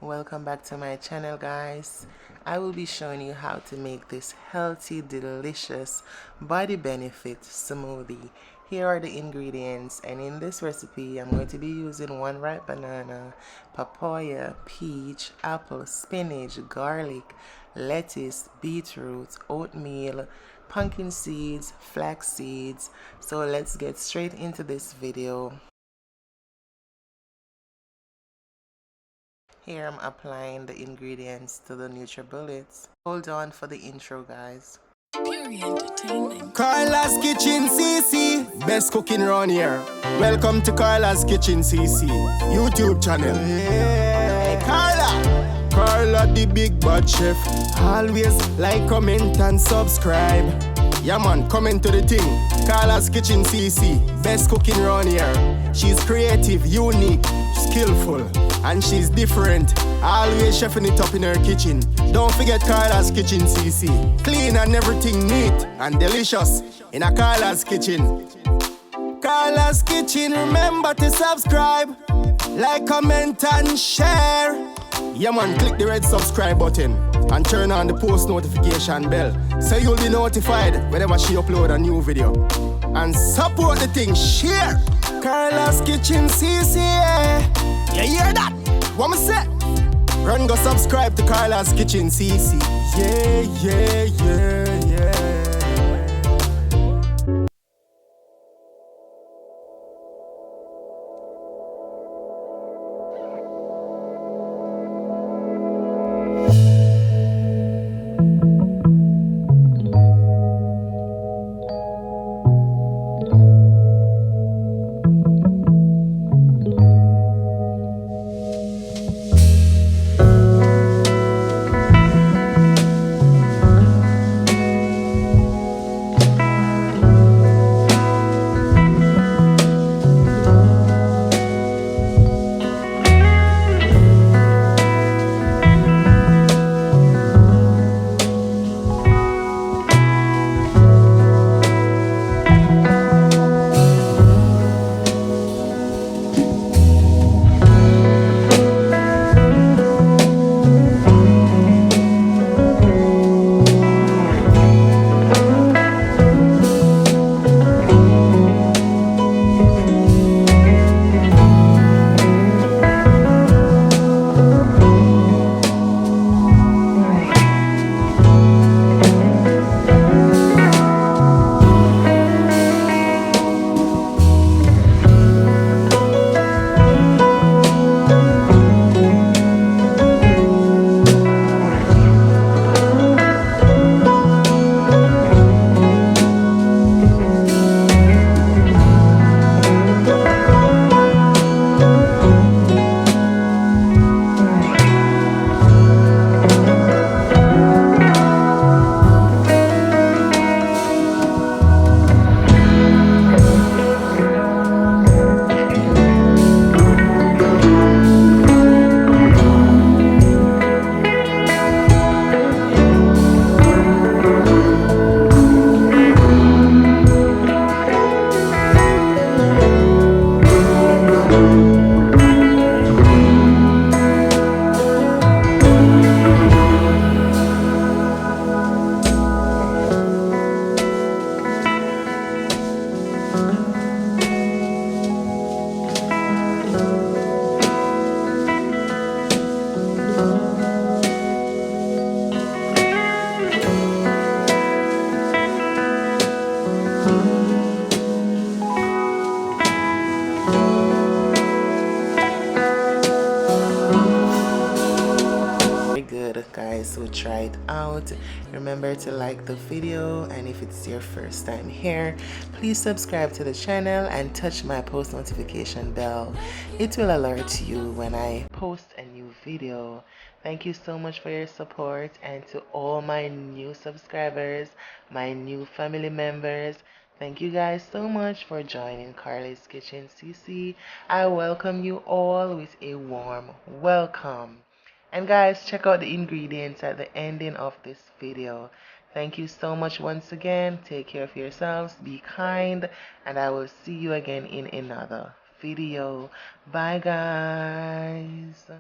Welcome back to my channel, guys. I will be showing you how to make this healthy, delicious, body benefit smoothie. Here are the ingredients, and in this recipe I'm going to be using 1 ripe banana, papaya, peach, apple, spinach, garlic, lettuce, beetroot, oatmeal, pumpkin seeds, flax seeds. So let's get straight into this video. Here I'm applying the ingredients to the NutriBullets. Hold on for the intro, guys. Pure entertainment. Carla's Kitchen CC, best cooking around here. Welcome to Carla's Kitchen CC YouTube channel. Hey, Carla the big bad chef. Always like, comment and subscribe. Yeah man, comment to the thing. Carla's Kitchen CC, best cooking around here. She's creative, unique, skillful, and she's different. Always chefing it up in her kitchen. Don't forget Carla's Kitchen CC. Clean and everything neat and delicious in a Carla's Kitchen. Carla's Kitchen, remember to subscribe, like, comment and share. Yeah man, click the red subscribe button and turn on the post notification bell so you'll be notified whenever she upload a new video. And support the thing, share. Carla's Kitchen CC, yeah. You hear that? What me say? Run go subscribe to Carla's Kitchen CC. Yeah. Good, guys, so try it out. Remember to like the video, and if it's your first time here, please subscribe to the channel and touch my post notification bell. It will alert you when I post a new video. Thank you so much for your support, and to all my new subscribers, my new family members, thank you guys so much for joining Carla's Kitchen CC. I welcome you all with a warm welcome. And guys, check out the ingredients at the ending of this video. Thank you so much once again. Take care of yourselves, be kind, and I will see you again in another video. Bye guys.